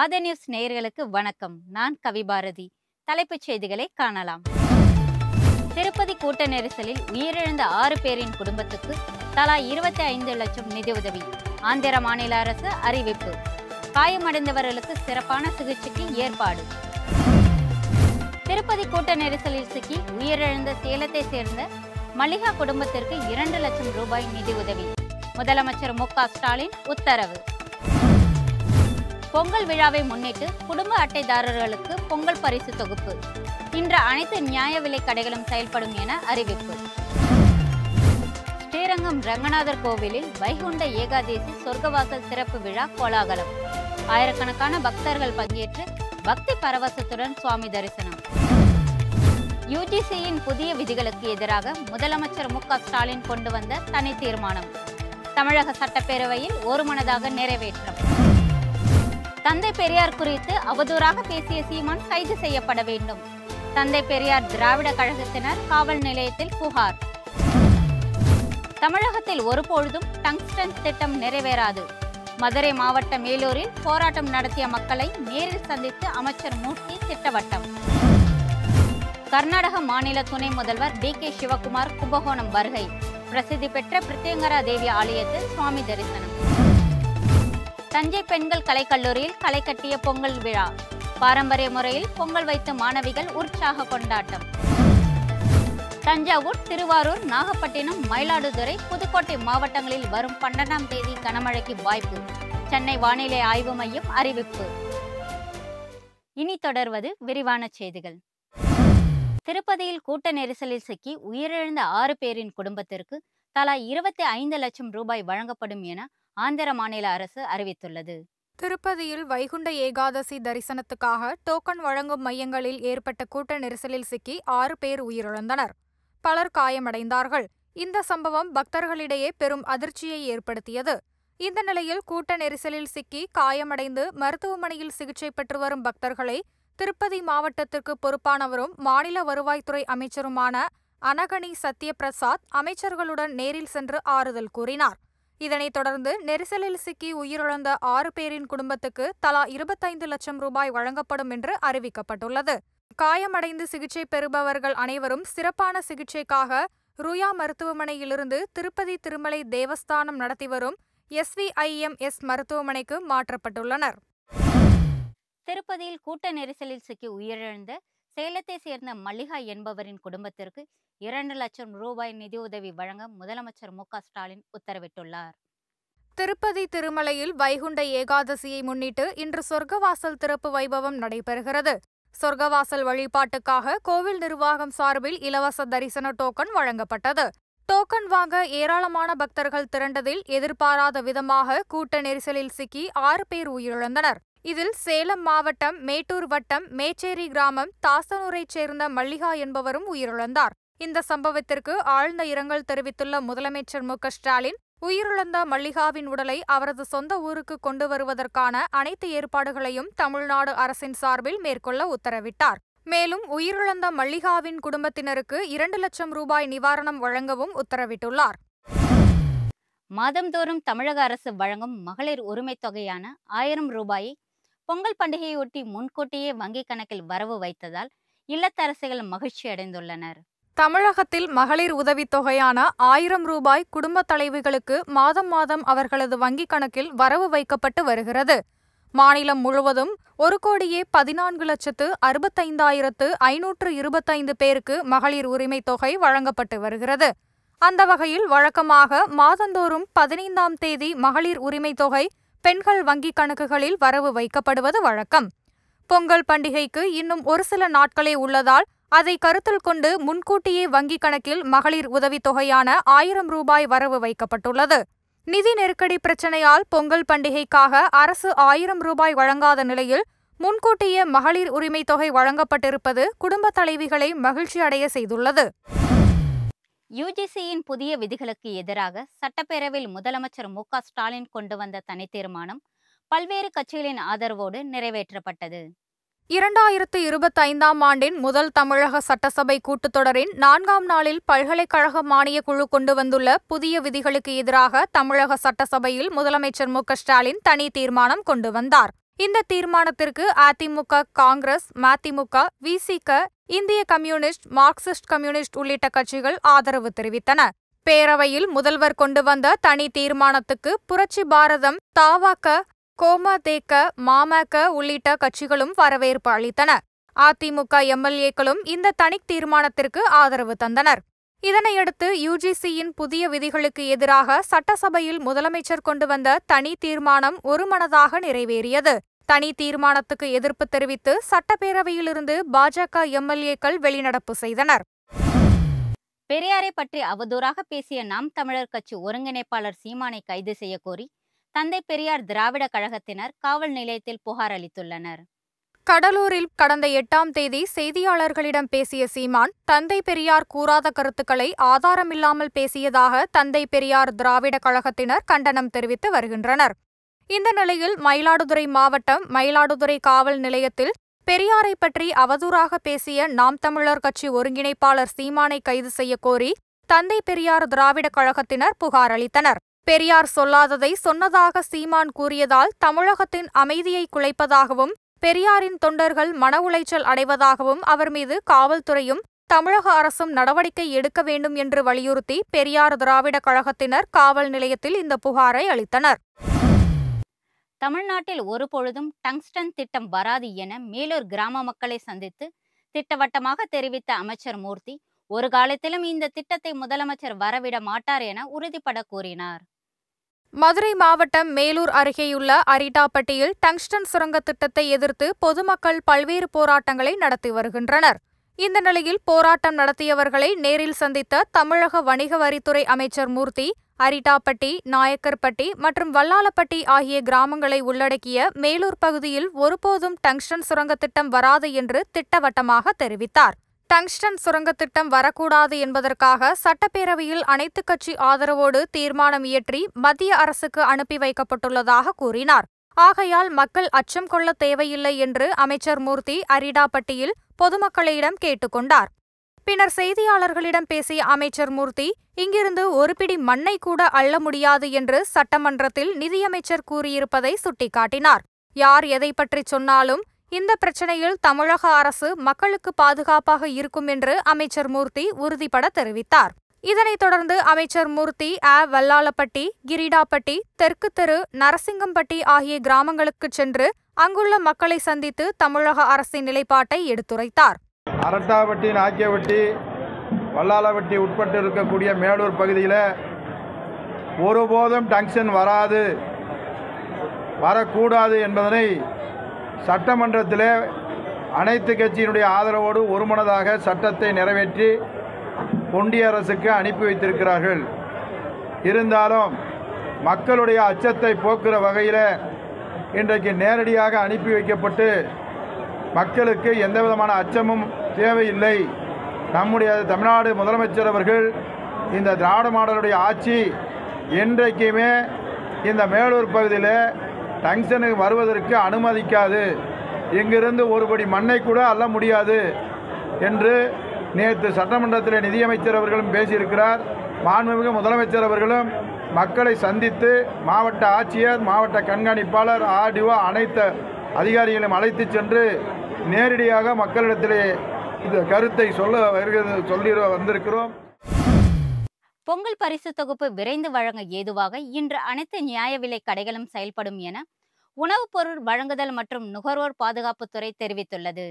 ஆதா நியூஸ் நேயர்களுக்கு வணக்கம். நான் கவிபாரதி. தலைப்புச் செய்திகளை காணலாம். திருப்பதி கூட்ட நெரிசலில் உயிரிழந்த 6 பேரின் குடும்பத்துக்கு தலா 25 லட்சம் நிதியுதவி. ஆந்திர மாநில அரசு அறிவிப்பு. காயமடைந்தவர்களுக்கு சிறப்பான சிகிச்சைக்கு ஏற்பாடு. திருப்பதி கூட்ட நெரிசலில் சிக்கி உயிரிழந்த சேலத்தை சேர்ந்த மல்லிகா குடும்பத்திற்கு 2 லட்சம் ரூபாய் நிதியுதவி. முதலமைச்சர் மு.க. ஸ்டாலின் உத்தரவு. பொங்கல் விழாவை முன்னிட்டு குடும்ப அட்டைதாரர்களுக்கு பொங்கல் பரிசு தொகுப்பு. இன்று அனைத்து நியாய விலை கடைகளும் செயல்படும் என அறிவிப்பு. ஸ்ரீரங்கம் ரங்கநாதர் கோவிலில் வைகுண்ட ஏகாதேசி சொர்க்கவாசல் திறப்பு விழா கோலாகலம். ஆயிரக்கணக்கான பக்தர்கள் பங்கேற்று பக்தி பரவசத்துடன் சுவாமி தரிசனம். யுஜிசியின் புதிய விதிகளுக்கு எதிராக முதலமைச்சர் மு.க. ஸ்டாலின் கொண்டு வந்த தனி தீர்மானம் தமிழக சட்டப்பேரவையில் ஒருமனதாக நிறைவேற்றம். தந்தை பெரியார் குறித்து அவதூறாக பேசிய சீமான் கைது செய்யப்பட வேண்டும். தந்தை பெரியார் திராவிட கழகத்தினர் காவல் நிலையத்தில் புகார். தமிழகத்தில் ஒருபொழுதும் டங்ஸ்டன் திட்டம் நிறைவேறாது. மதுரை மாவட்டம் மேலூரில் போராட்டம் நடத்திய மக்களை நேரில் சந்தித்து அமைச்சர் மூர்த்தி திட்டவட்டம். கர்நாடக மாநில துணை முதல்வர் டி.கே. சிவகுமார் கும்பகோணம் வருகை. பிரசித்தி பெற்ற பிரித்யங்கரா தேவி ஆலயத்தில் சுவாமி தரிசனம். தஞ்சை பெண்கள் கலைக்கல்லூரியில் களை கட்டிய பொங்கல் விழா. பாரம்பரிய முறையில் பொங்கல் வைத்த மாணவிகள் உற்சாக கொண்டாட்டம். தஞ்சாவூர், திருவாரூர், நாகப்பட்டினம், மயிலாடுதுறை, புதுக்கோட்டை மாவட்டங்களில் வரும் 12ஆம் தேதி கனமழைக்கு வாய்ப்பு. சென்னை வானிலை ஆய்வு மையம் அறிவிப்பு. இனி தொடர்வது விரிவான செய்திகள். திருப்பதியில் கூட்ட நெரிசலில் சிக்கி உயிரிழந்த 6 பேரின் குடும்பத்திற்கு தலா 25 லட்சம் ரூபாய் வழங்கப்படும் என ஆந்திர மாநில அரசு அறிவித்துள்ளது. திருப்பதியில் வைகுண்ட ஏகாதசி தரிசனத்துக்காக டோக்கன் வழங்கும் மையங்களில் ஏற்பட்ட கூட்ட நெரிசலில் சிக்கி 6 பேர் உயிரிழந்தனர். பலர் காயமடைந்தார்கள். இந்த சம்பவம் பக்தர்களிடையே பெரும் அதிர்ச்சியை ஏற்படுத்தியது. இந்த நிலையில் கூட்ட நெரிசலில் சிக்கி காயமடைந்து மருத்துவமனையில் சிகிச்சை பெற்று வரும் பக்தர்களை திருப்பதி மாவட்டத்திற்கு பொறுப்பானவரும் மாநில வருவாய்த்துறை அமைச்சருமான அனகனி சத்யபிரசாத் அமைச்சர்களுடன் நேரில் சென்று ஆறுதல் கூறினார். இதனைத் தொடர்ந்து நெரிசலில் சிக்கி உயிரிழந்த 6 பேரின் குடும்பத்துக்கு தலா 25 லட்சம் ரூபாய் வழங்கப்படும் என்று அறிவிக்கப்பட்டுள்ளது. காயமடைந்து சிகிச்சை பெறுபவர்கள் அனைவரும் சிறப்பான சிகிச்சைக்காக ருயா மருத்துவமனையிலிருந்து திருப்பதி திருமலை தேவஸ்தானம் நடத்தி வரும் SVIMS மருத்துவமனைக்கு மாற்றப்பட்டுள்ளனர். திருப்பதியில் கூட்ட நெரிசலில் சிக்கி உயிரிழந்த சேலத்தை சேர்ந்த மல்லிகா என்பவரின் குடும்பத்திற்கு 2 லட்சம் ரூபாய் நிதியுதவி வழங்க முதலமைச்சர் மு.க. ஸ்டாலின் உத்தரவிட்டுள்ளார். திருப்பதி திருமலையில் வைகுண்ட ஏகாதசியை முன்னிட்டு இன்று சொர்க்கவாசல் திறப்பு வைபவம் நடைபெறுகிறது. சொர்க்கவாசல் வழிபாட்டுக்காக கோவில் நிர்வாகம் சார்பில் இலவச தரிசன டோக்கன் வழங்கப்பட்டது. டோக்கன் வாங்க ஏராளமான பக்தர்கள் திரண்டதில் எதிர்பாராத விதமாக கூட்ட நெரிசலில் சிக்கி 6 பேர் உயிரிழந்தனர். இதில் சேலம் மாவட்டம் மேட்டூர் வட்டம் மேச்சேரி கிராமம் தாசனூரைச் சேர்ந்த மல்லிகா என்பவரும் உயிரிழந்தார். இந்த சம்பவத்திற்கு ஆழ்ந்த இரங்கல் தெரிவித்துள்ள முதலமைச்சர் மு.க. ஸ்டாலின், உயிரிழந்த மல்லிகாவின் உடலை அவரது சொந்த ஊருக்கு கொண்டு வருவதற்கான அனைத்து ஏற்பாடுகளையும் தமிழ்நாடு அரசின் சார்பில் மேற்கொள்ள உத்தரவிட்டார். மேலும் உயிரிழந்த மல்லிகாவின் குடும்பத்தினருக்கு 2 லட்சம் ரூபாய் நிவாரணம் வழங்கவும் உத்தரவிட்டுள்ளார். மாதந்தோறும் தமிழக அரசு வழங்கும் மகளிர் உரிமைத் தொகையான 1000 ரூபாயை பொங்கல் பண்டிகையொட்டி முன்கூட்டியே வங்கிக் கணக்கில் வரவு வைத்ததால் இல்லத்தரசிகள் மகிழ்ச்சி அடைந்துள்ளனர். தமிழகத்தில் மகளிர் உதவித் தொகையான 1000 ரூபாய் குடும்பத் தலைவிகளுக்கு மாதம் மாதம் அவர்களது வங்கிக் கணக்கில் வரவு வைக்கப்பட்டு வருகிறது. மாநிலம் முழுவதும் 1,14,65,525 பேருக்கு மகளிர் உரிமைத் தொகை வழங்கப்பட்டு வருகிறது. அந்த வகையில் வழக்கமாக மாதந்தோறும் 15ஆம் தேதி மகளிர் உரிமைத் தொகை பெண்கள் வங்கிக் கணக்குகளில் வரவு வைக்கப்படுவது வழக்கம். பொங்கல் பண்டிகைக்கு இன்னும் ஒரு சில நாட்களே உள்ளதால் அதை கருத்தில் கொண்டு முன்கூட்டியே வங்கிக் கணக்கில் மகளிர் உதவித் தொகையான 1000 ரூபாய் வரவு வைக்கப்பட்டுள்ளது. நிதி நெருக்கடி பிரச்சினையால் பொங்கல் பண்டிகைக்காக அரசு 1000 ரூபாய் வழங்காத நிலையில் முன்கூட்டியே மகளிர் உரிமைத் தொகை வழங்கப்பட்டிருப்பது குடும்ப தலைவிகளை மகிழ்ச்சி அடைய செய்துள்ளது. யுஜிசியின் புதிய விதிகளுக்கு எதிராக சட்டப்பேரவையில் முதலமைச்சர் மு.க. ஸ்டாலின் கொண்டு வந்த தனி தீர்மானம் பல்வேறு கட்சிகளின் ஆதரவோடு நிறைவேற்றப்பட்டது. 2025ஆம் ஆண்டின் முதல் தமிழக சட்டசபை கூட்டத்தொடரின் 4ஆம் நாளில் பல்கலைக்கழக மானியக் குழு கொண்டு வந்துள்ள புதிய விதிகளுக்கு எதிராக தமிழக சட்டசபையில் முதலமைச்சர் மு.க. ஸ்டாலின் தனி தீர்மானம் கொண்டு வந்தார். இந்த தீர்மானத்திற்கு அதிமுக, காங்கிரஸ், மதிமுக, விசிக, இந்திய கம்யூனிஸ்ட், மார்க்சிஸ்ட் கம்யூனிஸ்ட் உள்ளிட்ட கட்சிகள் ஆதரவு தெரிவித்தன. பேரவையில் முதல்வர் கொண்டு வந்த தனி தீர்மானத்துக்கு புரட்சி பாரதம், தவாக, கோமதேக, மாமக உள்ளிட்ட கட்சிகளும் வரவேற்பு அளித்தன. அதிமுக எம்எல்ஏக்களும் இந்த தனி தீர்மானத்திற்கு ஆதரவு தந்தனர். இதனையடுத்து யுஜிசியின் புதிய விதிகளுக்கு எதிராக சட்டசபையில் முதலமைச்சர் கொண்டு வந்த தனி தீர்மானம் ஒருமனதாக நிறைவேறியது. தனி தீர்மானத்துக்கு எதிர்ப்பு தெரிவித்து சட்டப்பேரவையிலிருந்து பாஜக எம்எல்ஏக்கள் வெளிநடப்பு செய்தனர். பெரியாரை பற்றி அவதூறாக பேசிய நாம் தமிழர் கட்சி ஒருங்கிணைப்பாளர் சீமானை கைது செய்ய கோரி தந்தை பெரியார் திராவிட கழகத்தினர் காவல் நிலையத்தில் புகார் அளித்துள்ளனர். கடலூரில் கடந்த 8ஆம் தேதி செய்தியாளர்களிடம் பேசிய சீமான், தந்தை பெரியார் கூறாத கருத்துக்களை ஆதாரமில்லாமல் பேசியதாக தந்தை பெரியார் திராவிட கழகத்தினர் கண்டனம் தெரிவித்து வருகின்றனர். இந்த நிலையில் மயிலாடுதுறை மாவட்டம் மயிலாடுதுறை காவல் நிலையத்தில் பெரியாரை பற்றி அவதூறாக பேசிய நாம் தமிழர் கட்சி ஒருங்கிணைப்பாளர் சீமானை கைது செய்ய கோரி தந்தை பெரியார் திராவிட கழகத்தினர் புகார் அளித்தனர். பெரியார் சொல்லாததை சொன்னதாக சீமான் கூறியதால் தமிழகத்தின் அமைதியை குலைப்பதாகவும், பெரியாரின் தொண்டர்கள் மன உளைச்சல் அடைவதாகவும் அவர் மீது காவல்துறையும் தமிழக அரசும் நடவடிக்கை எடுக்க வேண்டும் என்று வலியுறுத்தி பெரியார் திராவிட கழகத்தினர் காவல் நிலையத்தில் இந்த புகாரை அளித்தனர். தமிழ்நாட்டில் ஒருபொழுதும் டங்ஸ்டன் திட்டம் வராது என மேலூர் கிராம மக்களை சந்தித்து திட்டவட்டமாக தெரிவித்த அமைச்சர் மூர்த்தி, ஒரு காலத்திலும் இந்த திட்டத்தை முதலமைச்சர் வரவிட மாட்டார் என உறுதிபட கூறினார். மதுரை மாவட்டம் மேலூர் அருகேயுள்ள அரிட்டாப்பட்டியில் டங்ஸ்டன் சுரங்க திட்டத்தை எதிர்த்து பொதுமக்கள் பல்வேறு போராட்டங்களை நடத்தி வருகின்றனர். இந்த நிலையில் போராட்டம் நடத்தியவர்களை நேரில் சந்தித்த தமிழக வணிக வரித்துறை அமைச்சர் மூர்த்தி, அரிட்டாப்பட்டி, நாயக்கர்பட்டி மற்றும் வல்லாளப்பட்டி ஆகிய கிராமங்களை உள்ளடக்கிய மேலூர் பகுதியில் ஒருபோதும் டங்ஸ்டன் சுரங்க திட்டம் வராது என்று திட்டவட்டமாக தெரிவித்தார். டங்ஸ்டன் சுரங்க திட்டம் வரக்கூடாது என்பதற்காக சட்டப்பேரவையில் அனைத்து கட்சி ஆதரவோடு தீர்மானம் இயற்றி மத்திய அரசுக்கு அனுப்பி வைக்கப்பட்டுள்ளதாக கூறினார். ஆகையால் மக்கள் அச்சம் கொள்ள தேவையில்லை என்று அமைச்சர் மூர்த்தி அரிட்டாப்பட்டியில் பொதுமக்களிடம் கேட்டுக்கொண்டார். பின்னர் செய்தியாளர்களிடம் பேசிய அமைச்சர் மூர்த்தி, இங்கிருந்து ஒரு பிடி மண்ணை கூட அள்ள முடியாது என்று சட்டமன்றத்தில் நிதியமைச்சர் கூறியிருப்பதை சுட்டிக்காட்டினார். யார் எதை பற்றி சொன்னாலும் இந்த பிரச்சனையில் தமிழக அரசு மக்களுக்கு பாதுகாப்பாக இருக்கும் என்று அமைச்சர் மூர்த்தி உறுதிபட தெரிவித்தார். இதனைத் தொடர்ந்து அமைச்சர் மூர்த்தி வல்லாளப்பட்டி, கிரிடாப்பட்டி, தெற்கு தெரு, நரசிங்கம்பட்டி ஆகிய கிராமங்களுக்கு சென்று அங்குள்ள மக்களை சந்தித்து தமிழக அரசின் நிலைப்பாட்டை எடுத்துரைத்தார். அரட்டாப்பட்டி, நாக்கியப்பட்டி, வல்லாளப்பட்டி உட்பட்டு இருக்கக்கூடிய மேலூர் பகுதியில் ஒருபோதும் டங்ஸ்டன் வராது, வரக்கூடாது என்பதனை சட்டமன்றத்தில் அனைத்து கட்சியினுடைய ஆதரவோடு ஒருமனதாக சட்டத்தை நிறைவேற்றி ஒன்றிய அரசுக்கு அனுப்பி வைத்திருக்கிறார்கள். இருந்தாலும் மக்களுடைய அச்சத்தை போக்குற வகையில் இன்றைக்கு நேரடியாக அனுப்பி வைக்கப்பட்டு மக்களுக்கு எந்த விதமான அச்சமும் தேவையில்லை. நம்முடைய தமிழ்நாடு முதலமைச்சர் அவர்கள் இந்த திராவிட மாடலுடைய ஆட்சி என்றைக்குமே இந்த மேலூர் பகுதியில் டங்ஸ்டனுக்கு வருவதற்கு அனுமதிக்காது, இங்கிருந்து ஒருபடி மண்ணை கூட அள்ள முடியாது என்று நேற்று சட்டமன்றத்தில் நிதியமைச்சர் அவர்களும் பேசியிருக்கிறார். மாண்புமிகு முதலமைச்சர் அவர்களும் மக்களை சந்தித்து மாவட்ட ஆட்சியர், மாவட்ட கண்காணிப்பாளர், ஆர்டிஓ அனைத்து அதிகாரிகளையும் அழைத்து சென்று நேரடியாக மக்களிடத்திலே இந்த கருத்தை சொல்லி வந்திருக்கிறோம். பொங்கல் பரிசு தொகுப்பு விரைந்து வழங்க ஏதுவாக இன்று அனைத்து நியாய விலை கடைகளும் செயல்படும் என உணவுப் பொருள் வழங்குதல் மற்றும் நுகர்வோர் பாதுகாப்புத்துறை தெரிவித்துள்ளது.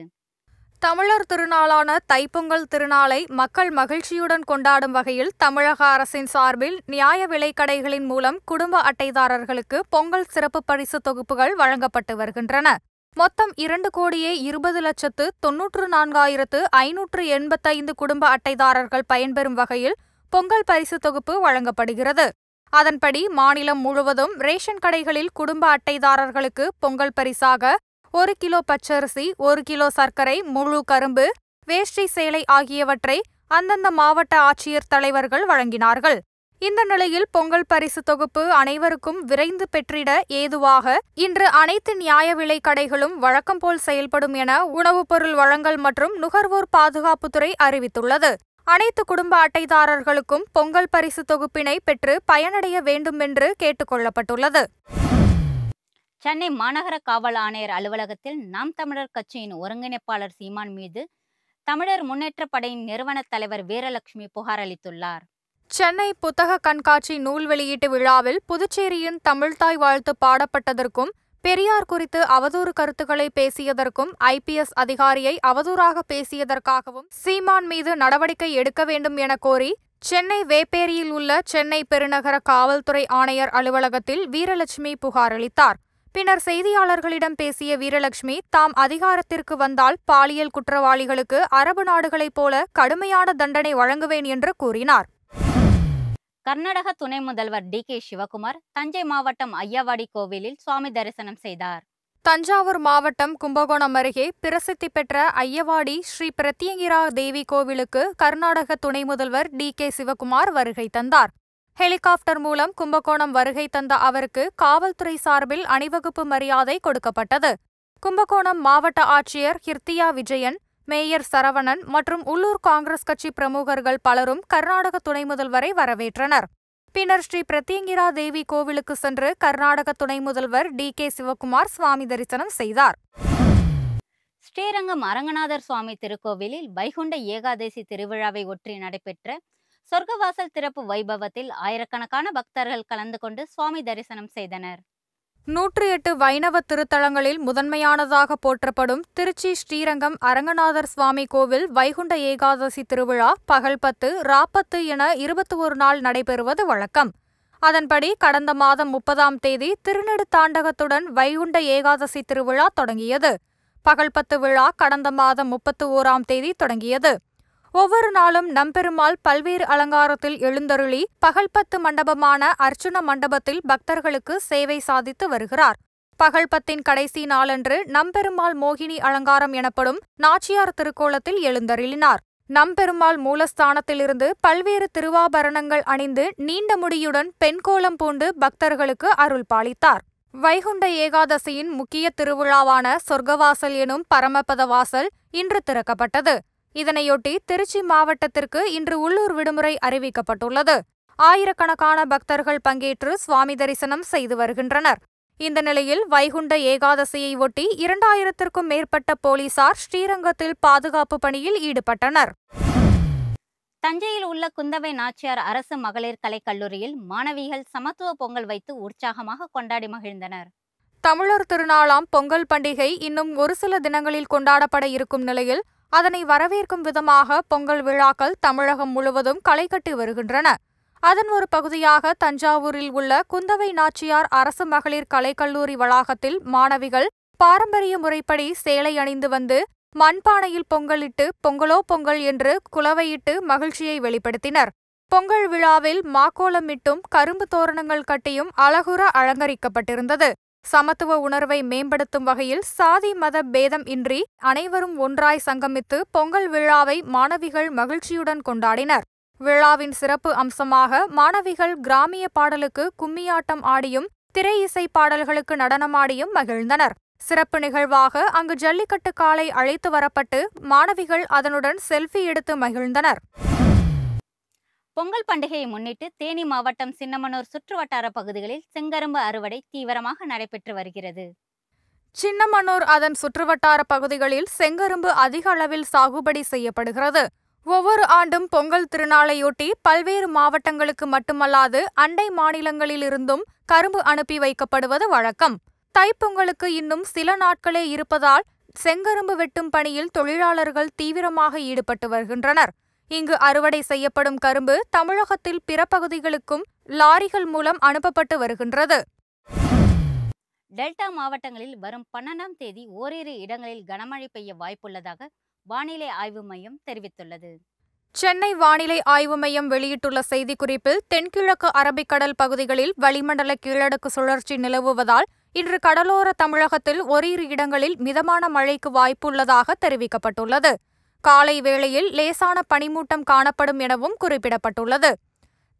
தமிழர் திருநாளான தைப்பொங்கல் திருநாளை மக்கள் மகிழ்ச்சியுடன் கொண்டாடும் வகையில் தமிழக அரசின் சார்பில் நியாய விலைக் கடைகளின் மூலம் குடும்ப அட்டைதாரர்களுக்கு பொங்கல் சிறப்பு பரிசு தொகுப்புகள் வழங்கப்பட்டு வருகின்றன. மொத்தம் 2,20,94,585 குடும்ப அட்டைதாரர்கள் பயன்பெறும் வகையில் பொங்கல் பரிசு தொகுப்பு வழங்கப்படுகிறது. அதன்படி மாநிலம் முழுவதும் ரேஷன் கடைகளில் குடும்ப அட்டைதாரர்களுக்கு பொங்கல் பரிசாக 1 கிலோ பச்சரிசி, 1 கிலோ சர்க்கரை, முழு கரும்பு, வேஷ்டி சேலை ஆகியவற்றை அந்தந்த மாவட்ட ஆட்சியர் தலைவர்கள் வழங்கினார்கள். இந்த நிலையில் பொங்கல் பரிசு தொகுப்பு அனைவருக்கும் விரைந்து பெற்றிட ஏதுவாக இன்று அனைத்து நியாய விலை கடைகளும் வழக்கம் போல் செயல்படும் என உணவுப் பொருள் வழங்கல் மற்றும் நுகர்வோர் பாதுகாப்புத்துறை அறிவித்துள்ளது. அனைத்து குடும்ப அட்டைதாரர்களுக்கும் பொங்கல் பரிசு தொகுப்பினை பெற்று பயனடைய வேண்டும் என்று கேட்டுக் கொள்ளப்பட்டுள்ளது. சென்னை மாநகர காவல் ஆணையர் அலுவலகத்தில் நாம் தமிழர் கட்சியின் ஒருங்கிணைப்பாளர் சீமான் மீது தமிழர் முன்னேற்றப் படையின் நிறுவன தலைவர் வீரலட்சுமி புகார் அளித்துள்ளார். சென்னை புத்தக கண்காட்சி நூல் வெளியீட்டு விழாவில் புதுச்சேரியின் தமிழ்தாய் வாழ்த்து பாடப்பட்டதற்கும் பெரியார் குறித்து அவதூறு கருத்துக்களை பேசியதற்கும் IPS அதிகாரியை அவதூறாக பேசியதற்காகவும் சீமான் மீது நடவடிக்கை எடுக்க வேண்டும் என கோரி சென்னை வேப்பேரியில் உள்ள சென்னை பெருநகர காவல்துறை ஆணையர் அலுவலகத்தில் வீரலட்சுமி புகார் அளித்தார். பின்னர் செய்தியாளர்களிடம் பேசிய வீரலட்சுமி தாம் அதிகாரத்திற்கு வந்தால் பாலியல் குற்றவாளிகளுக்கு அரபு நாடுகளைப் போல கடுமையான தண்டனை வழங்குவேன் என்று கூறினார். கர்நாடக துணை முதல்வர் DK சிவகுமார் தஞ்சை மாவட்டம் ஐயாவாடி கோவிலில் சுவாமி தரிசனம் செய்தார். தஞ்சாவூர் மாவட்டம் கும்பகோணம் அருகே பிரசித்தி பெற்ற ஐயவாடி ஸ்ரீ பிரத்யங்கிரா தேவி கோவிலுக்கு கர்நாடக துணை முதல்வர் DK சிவகுமார் வருகை தந்தார். ஹெலிகாப்டர் மூலம் கும்பகோணம் வருகை தந்த அவருக்கு காவல்துறை சார்பில் அணிவகுப்பு மரியாதை கொடுக்கப்பட்டது. கும்பகோணம் மாவட்ட ஆட்சியர் கிர்த்தியா விஜயன், மேயர் சரவணன் மற்றும் உள்ளூர் காங்கிரஸ் கட்சி பிரமுகர்கள் பலரும் கர்நாடக துணை முதல்வரை வரவேற்றனர். பின்னர் ஸ்ரீ பிரத்யங்கிரா தேவி கோவிலுக்கு சென்று கர்நாடக துணை முதல்வர் DK சிவகுமார் சுவாமி தரிசனம் செய்தார். ஸ்ரீரங்கம் அரங்கநாதர் சுவாமி திருக்கோவிலில் வைகுண்ட ஏகாதசி திருவிழாவை ஒட்டி நடைபெற்ற சொர்க்கவாசல் திறப்பு வைபவத்தில் ஆயிரக்கணக்கான பக்தர்கள் கலந்து கொண்டு சுவாமி தரிசனம் செய்தனர். 108 வைணவ திருத்தலங்களில் முதன்மையானதாக போற்றப்படும் திருச்சி ஸ்ரீரங்கம் அரங்கநாதர் சுவாமி கோவில் வைகுண்ட ஏகாதசி திருவிழா பகல் 10, ராப்பத்து என 21 நாள் நடைபெறுவது வழக்கம். அதன்படி கடந்த மாதம் 30ஆம் தேதி திருநெடுத்தாண்டகத்துடன் வைகுண்ட ஏகாதசி திருவிழா தொடங்கியது. பகல் 10 விழா கடந்த மாதம் 31ஆம் தேதி தொடங்கியது. ஒவ்வொரு நாளும் நம்பெருமாள் பல்வேறு அலங்காரத்தில் எழுந்தருளி பகல் 10 மண்டபமான அர்ச்சுன மண்டபத்தில் பக்தர்களுக்கு சேவை சாதித்து வருகிறார். பகல் 10 கடைசி நாளன்று நம்பெருமாள் மோகினி அலங்காரம் எனப்படும் நாச்சியார் திருக்கோலத்தில் எழுந்தருளினார். நம்பெருமாள் மூலஸ்தானத்திலிருந்து பல்வேறு திருவாபரணங்கள் அணிந்து நீண்ட முடியுடன் பெண் கோலம் பூண்டு பக்தர்களுக்கு அருள் பாலித்தார். வைகுண்ட ஏகாதசியின் முக்கிய திருவிழாவான சொர்க்கவாசல் எனும் பரமபத வாசல் இன்று திறக்கப்பட்டது. இதனையொட்டி திருச்சி மாவட்டத்திற்கு இன்று உள்ளூர் விடுமுறை அறிவிக்கப்பட்டுள்ளது. ஆயிரக்கணக்கான பக்தர்கள் பங்கேற்று சுவாமி தரிசனம் செய்து வருகின்றனர். இந்த நிலையில் வைகுண்ட ஏகாதசியை ஒட்டி 2000த்திற்கும் மேற்பட்ட போலீசார் ஸ்ரீரங்கத்தில் பாதுகாப்பு பணியில் ஈடுபட்டனர். தஞ்சையில் உள்ள குந்தவை நாச்சியார் அரசு மகளிர் கலைக்கல்லூரியில் மாணவிகள் சமத்துவ பொங்கல் வைத்து உற்சாகமாக கொண்டாடி மகிழ்ந்தனர். தமிழர் திருநாளாம் பொங்கல் பண்டிகை இன்னும் ஒரு சில தினங்களில் கொண்டாடப்பட இருக்கும் நிலையில் அதனை வரவேற்கும் விதமாக பொங்கல் விழாக்கள் தமிழகம் முழுவதும் களை கட்டி வருகின்றன. அதன் ஒரு பகுதியாக தஞ்சாவூரில் உள்ள குந்தவை நாச்சியார் அரசு மகளிர் கலைக்கல்லூரி வளாகத்தில் மாணவிகள் பாரம்பரிய முறைப்படி சேலை அணிந்து வந்து மண்பானையில் பொங்கலிட்டு பொங்கலோ பொங்கல் என்று குலவையிட்டு மகிழ்ச்சியை வெளிப்படுத்தினர். பொங்கல் விழாவில் மாக்கோலமிட்டும் கரும்பு தோரணங்கள் கட்டியும் அழகுற அலங்கரிக்கப்பட்டிருந்தது. சமத்துவ உணர்வை மேம்படுத்தும் வகையில் சாதி மத பேதம் இன்றி அனைவரும் ஒன்றாய் சங்கமித்து பொங்கல் விழாவை மாணவிகள் மகிழ்ச்சியுடன் கொண்டாடினர். விழாவின் சிறப்பு அம்சமாக மாணவிகள் கிராமிய பாடலுக்கு கும்மியாட்டம் ஆடியும் திரை இசை பாடல்களுக்கு நடனமாடியும் மகிழ்ந்தனர். சிறப்பு நிகழ்வாக அங்கு ஜல்லிக்கட்டு காளை அழைத்து வரப்பட்டு மாணவிகள் அதனுடன் செல்ஃபி எடுத்து மகிழ்ந்தனர். பொங்கல் பண்டிகையை முன்னிட்டு தேனி மாவட்டம் சின்னமனூர் சுற்றுவட்டார பகுதிகளில் செங்கரும்பு அறுவடை தீவிரமாக நடைபெற்று வருகிறது. சின்னமனூர் அதன் சுற்றுவட்டார பகுதிகளில் செங்கரும்பு அதிக அளவில் சாகுபடி செய்யப்படுகிறது. ஒவ்வொரு ஆண்டும் பொங்கல் திருநாளையொட்டி பல்வேறு மாவட்டங்களுக்கு மட்டுமல்லாது அண்டை மாநிலங்களிலிருந்தும் கரும்பு அனுப்பி வைக்கப்படுவது வழக்கம். தைப்பொங்கலுக்கு இன்னும் சில நாட்களே இருப்பதால் செங்கரும்பு வெட்டும் பணியில் தொழிலாளர்கள் தீவிரமாக ஈடுபட்டு வருகின்றனர். இங்கு அறுவடை செய்யப்படும் கரும்பு தமிழகத்தில் பிற பகுதிகளுக்கும் லாரிகள் மூலம் அனுப்பப்பட்டு வருகின்றது. டெல்டா மாவட்டங்களில் வரும் 12ஆம் தேதி ஓரிரு இடங்களில் கனமழை பெய்ய வாய்ப்புள்ளதாக வானிலை ஆய்வு மையம் தெரிவித்துள்ளது. சென்னை வானிலை ஆய்வு மையம் வெளியிட்டுள்ள செய்திக்குறிப்பில் தென்கிழக்கு அரபிக்கடல் பகுதிகளில் வளிமண்டல கீழடுக்கு சுழற்சி நிலவுவதால் இன்று கடலோர தமிழகத்தில் ஓரிரு இடங்களில் மிதமான மழைக்கு வாய்ப்புள்ளதாக தெரிவிக்கப்பட்டுள்ளது. காலை வேளையில் லேசான பனிமூட்டம் காணப்படும் எனவும் குறிப்பிடப்பட்டுள்ளது.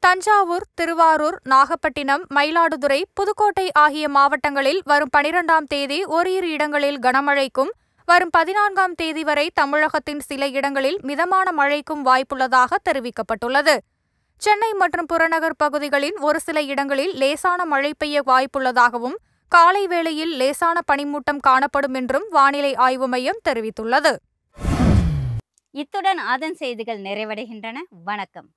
தஞ்சாவூர், திருவாரூர், நாகப்பட்டினம், மயிலாடுதுறை, புதுக்கோட்டை ஆகிய மாவட்டங்களில் வரும் 12ஆம் தேதி ஓரிரு இடங்களில் கனமழைக்கும் வரும் 14ஆம் தேதி வரை தமிழகத்தின் சில இடங்களில் மிதமான மழைக்கும் வாய்ப்புள்ளதாக தெரிவிக்கப்பட்டுள்ளது. சென்னை மற்றும் புறநகர் பகுதிகளின் ஒரு சில இடங்களில் லேசான மழை பெய்ய வாய்ப்புள்ளதாகவும் காலை வேளையில் லேசான பனிமூட்டம் காணப்படும் என்றும் வானிலை ஆய்வு மையம் தெரிவித்துள்ளது. இத்துடன் அதன் செய்திகள் நிறைவடைகின்றன. வணக்கம்.